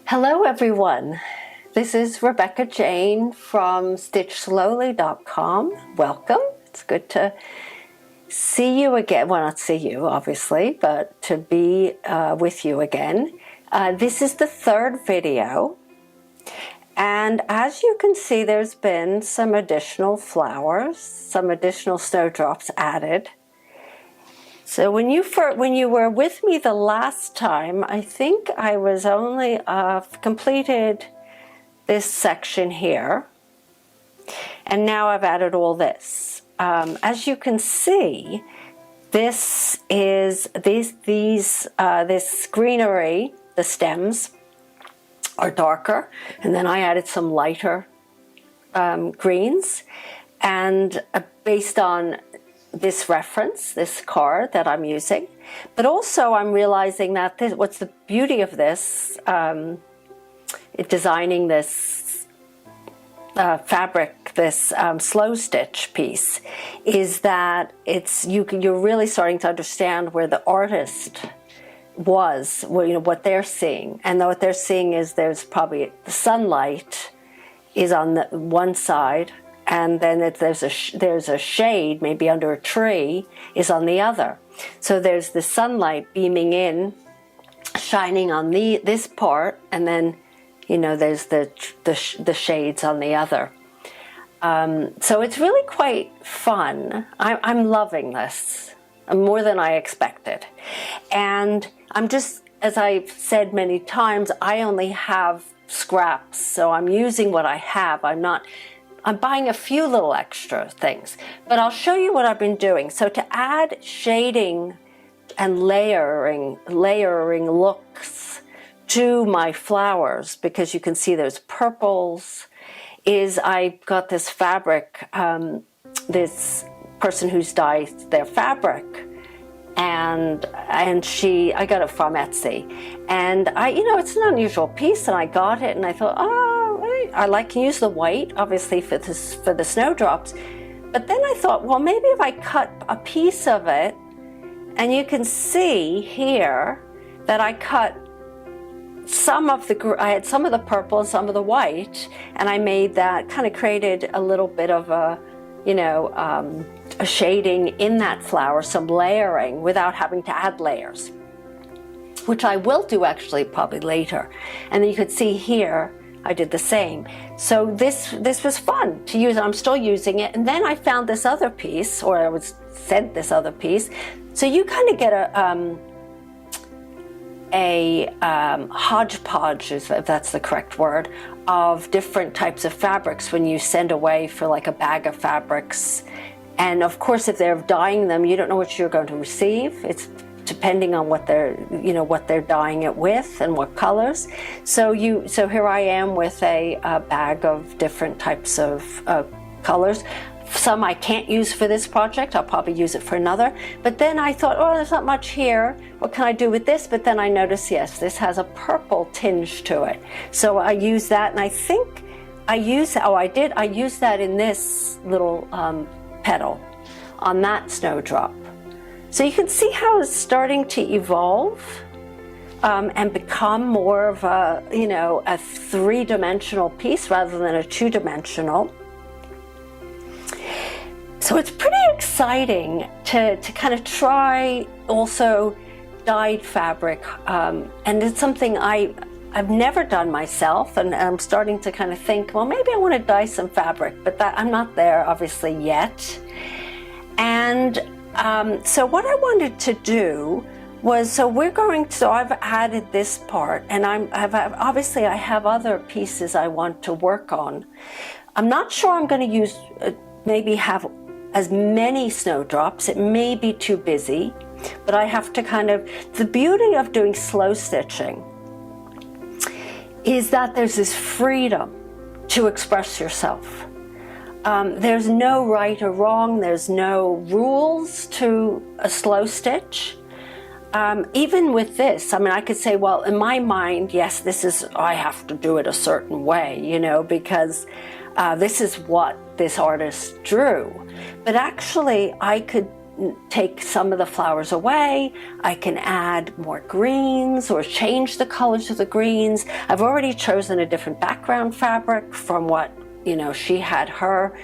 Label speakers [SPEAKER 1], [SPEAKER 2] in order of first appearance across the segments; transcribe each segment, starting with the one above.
[SPEAKER 1] Hello everyone, this is Rebecca Jane from stitchslowly.com. Welcome, it's good to see you again, well not see you obviously, but to be with you again. This is the third video, and as you can see there's been some additional flowers, some additional snowdrops added. So when you were with me the last time, I think I was only completed this section here, and now I've added all this. As you can see, this is this greenery. The stems are darker, and then I added some lighter greens, and based on this reference, this card that I'm using. But also I'm realizing that what's the beauty of this, designing this fabric, this slow stitch piece, is that you're really starting to understand where the artist was, what they're seeing. And what they're seeing is there's probably the sunlight is on the one side, and then there's a shade, maybe under a tree, is on the other. So there's the sunlight beaming in, shining on this part, and then there's the shades on the other. So it's really quite fun. I'm loving this more than I expected, and I'm just, as I've said many times, I only have scraps, so I'm using what I have. I'm buying a few little extra things, but I'll show you what I've been doing. So to add shading and layering looks to my flowers, because you can see there's purples, is I got this fabric, this person who's dyed their fabric, and I got it from Etsy, and it's an unusual piece, and I got it and I thought, I can use the white obviously for the snowdrops, but then I thought, well, maybe if I cut a piece of it, and you can see here that I cut I had some of the purple and some of the white, and I made that, kind of created a little bit of a shading in that flower, some layering without having to add layers, which I will do actually probably later. And then you could see here I did the same. So this was fun to use. I'm still using it. And then I found this other piece, or I was sent this other piece. So you kind of get a hodgepodge, if that's the correct word, of different types of fabrics when you send away for like a bag of fabrics. And of course, if they're dyeing them, you don't know what you're going to receive. It's depending on what they're dyeing it with and what colors. So here I am with a bag of different types of colors. Some I can't use for this project. I'll probably use it for another. But then I thought, oh, there's not much here. What can I do with this? But then I noticed, yes, this has a purple tinge to it. So I used that, and I think I used that in this little petal on that snowdrop. So you can see how it's starting to evolve and become more of a three-dimensional piece rather than a two-dimensional. So it's pretty exciting to kind of try also dyed fabric, and it's something I've never done myself, and I'm starting to kind of think, well, maybe I want to dye some fabric, but I'm not there obviously yet. And so what I wanted to do was, so I've added this part, and obviously I have other pieces I want to work on. I'm not sure I'm going to use, maybe have as many snowdrops. It may be too busy, but I have to the beauty of doing slow stitching is that there's this freedom to express yourself. There's no right or wrong. There's no rules to a slow stitch. Even with this, I could say, well, in my mind, yes, I have to do it a certain way, because this is what this artist drew. But actually, I could take some of the flowers away. I can add more greens or change the colors of the greens. I've already chosen a different background fabric from what, she had her,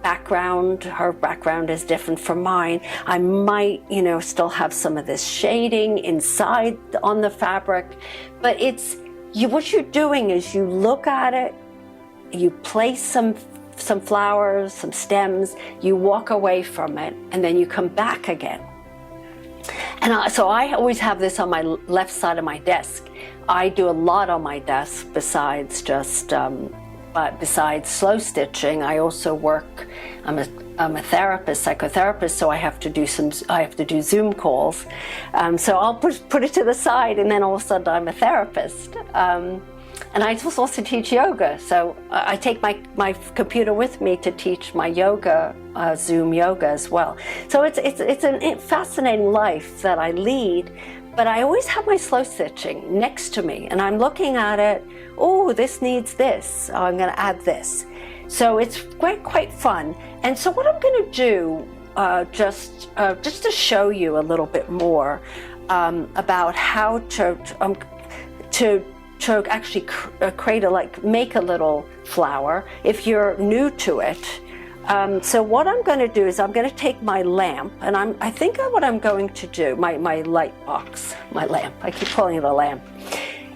[SPEAKER 1] background. Her background is different from mine. I might, still have some of this shading inside on the fabric, but what you're doing is you look at it, you place some flowers, some stems, you walk away from it, and then you come back again. And so I always have this on my left side of my desk. I do a lot on my desk besides just, besides slow stitching. I also work, I'm a therapist, psychotherapist, so I have to do Zoom calls. So I'll put it to the side, and then all of a sudden I'm a therapist. And I also teach yoga, so I take my computer with me to teach my yoga, Zoom yoga as well. So it's a fascinating life that I lead, but I always have my slow stitching next to me, and I'm looking at it. Oh, this needs this. Oh, I'm going to add this. So it's quite fun. And so what I'm going to do, just to show you a little bit more about how to actually make a little flower if you're new to it. So what I'm going to do is I'm going to take my lamp, and I think what I'm going to do, my light box, my lamp, I keep calling it a lamp,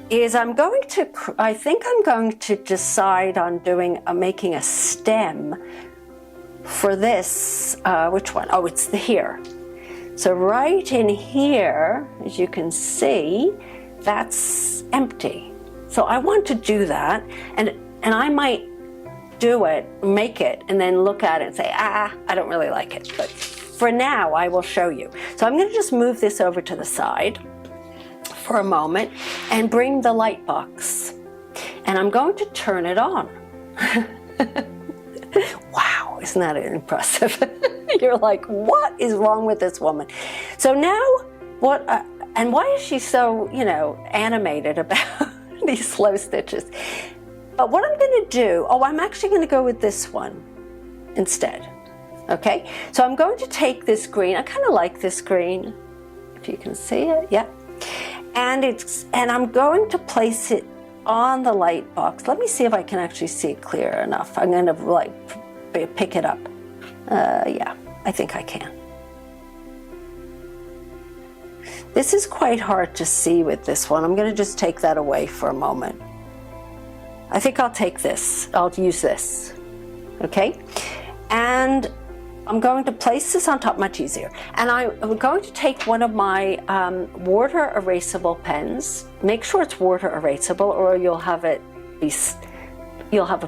[SPEAKER 1] is I think I'm going to decide on making a stem for this, which one? Oh, it's here. So right in here, as you can see, that's empty. So I want to do that, and I might do it, make it, and then look at it and say, I don't really like it. But for now, I will show you. So I'm going to just move this over to the side for a moment and bring the light box. And I'm going to turn it on. Wow, isn't that impressive? You're like, what is wrong with this woman? So now, and why is she so, animated about these slow stitches? But what I'm going to do, I'm actually going to go with this one instead. Okay, so I'm going to take this green. I kind of like this green, if you can see it. Yeah, and I'm going to place it on the light box. Let me see if I can actually see it clear enough. I'm going to pick it up. Yeah, I think I can. This is quite hard to see with this one. I'm going to just take that away for a moment. I think I'll take this. I'll use this. Okay? And I'm going to place this on top, much easier. And I'm going to take one of my water erasable pens. Make sure it's water erasable, or you'll have a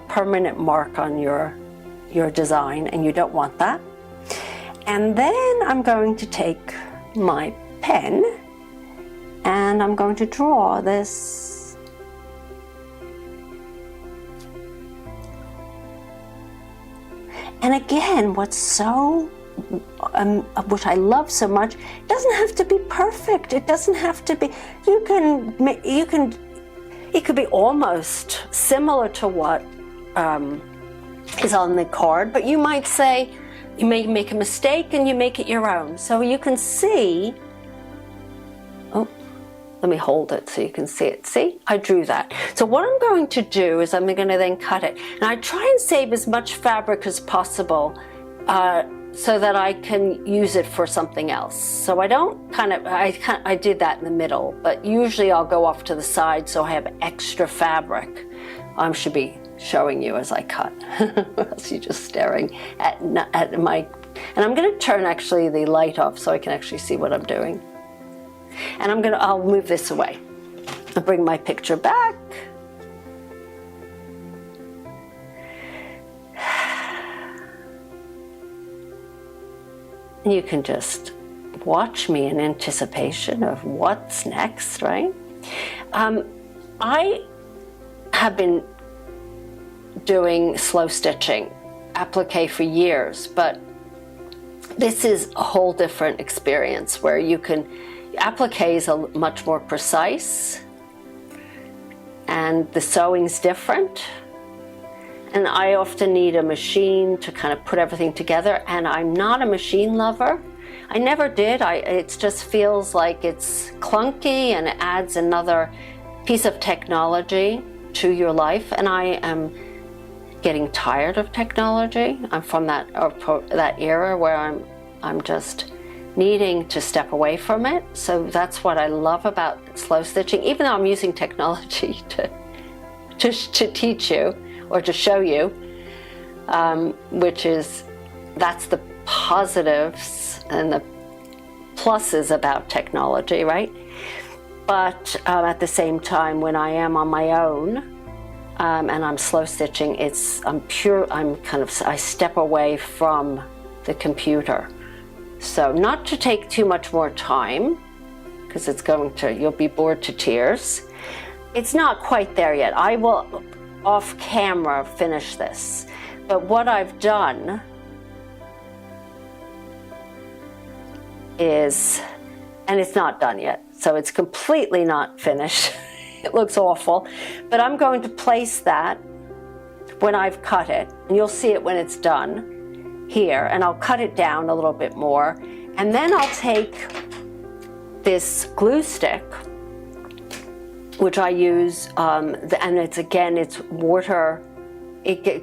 [SPEAKER 1] permanent mark on your design, and you don't want that. And then I'm going to take my pen, and I'm going to draw this. And again, which I love so much, it doesn't have to be perfect. It doesn't have to be, it could be almost similar to what is on the card, but you might say, you may make a mistake and you make it your own. So you can see, let me hold it so you can see it. See, I drew that. So what I'm going to do is I'm going to then cut it. And I try and save as much fabric as possible so that I can use it for something else. So I don't I did that in the middle, but usually I'll go off to the side so I have extra fabric. I should be showing you as I cut, or else you're just staring at my, and I'm going to turn actually the light off so I can actually see what I'm doing. And I'll move this away. I'll bring my picture back. And you can just watch me in anticipation of what's next, right? I have been doing slow stitching, applique, for years, but this is a whole different experience where you can, applique is much more precise, and the sewing's different, And I often need a machine to kind of put everything together, and I'm not a machine lover. I never did. It just feels like it's clunky and it adds another piece of technology to your life, and I am getting tired of technology. I'm from that era where I'm just needing to step away from it. So that's what I love about slow stitching, even though I'm using technology to teach you or to show you, that's the positives and the pluses about technology, right? But at the same time, when I am on my own and I'm slow stitching, I step away from the computer. So not to take too much more time, because you'll be bored to tears. It's not quite there yet. I will off camera finish this. But what I've done is, and it's not done yet, so it's completely not finished. It looks awful, but I'm going to place that when I've cut it, and you'll see it when it's done here, and I'll cut it down a little bit more, and then I'll take this glue stick, which I use, and it's water. You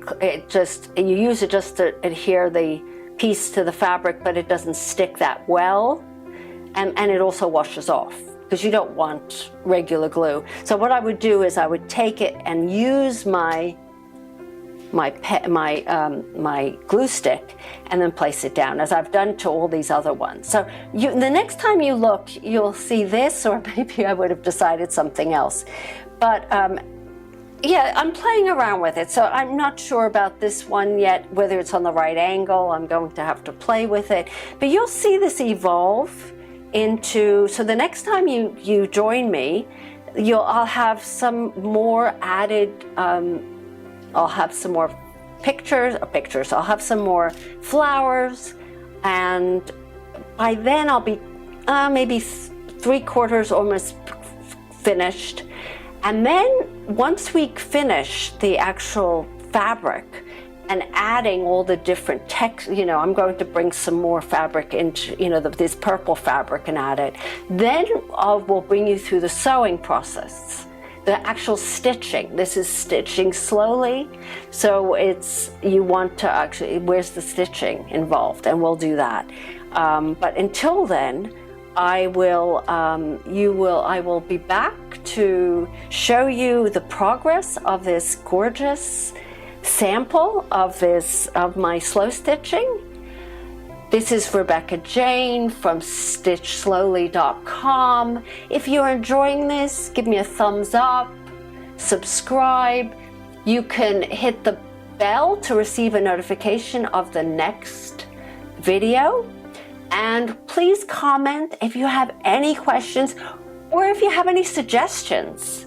[SPEAKER 1] use it just to adhere the piece to the fabric, but it doesn't stick that well, and it also washes off, because you don't want regular glue. So what I would do is I would take it and use my glue stick and then place it down, as I've done to all these other ones. So the next time you look, you'll see this, or maybe I would have decided something else. But yeah, I'm playing around with it, so I'm not sure about this one yet, whether it's on the right angle. I'm going to have to play with it. But you'll see this evolve into, so the next time you join me, I'll have some more added, I'll have some more pictures, I'll have some more flowers, and by then I'll be maybe 3/4 almost finished. And then once we finish the actual fabric and adding all the different I'm going to bring some more fabric into, this purple fabric and add it. Then we'll bring you through the sewing process, the actual stitching. This is stitching slowly. So you want to actually, where's the stitching involved? And we'll do that. But until then, I will be back to show you the progress of this gorgeous sample of my slow stitching. This is Rebecca Jane from stitchslowly.com. If you're enjoying this, give me a thumbs up, subscribe. You can hit the bell to receive a notification of the next video. And please comment if you have any questions, or if you have any suggestions.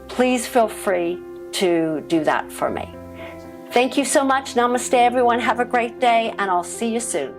[SPEAKER 1] Please feel free to do that for me. Thank you so much. Namaste, everyone. Have a great day, and I'll see you soon.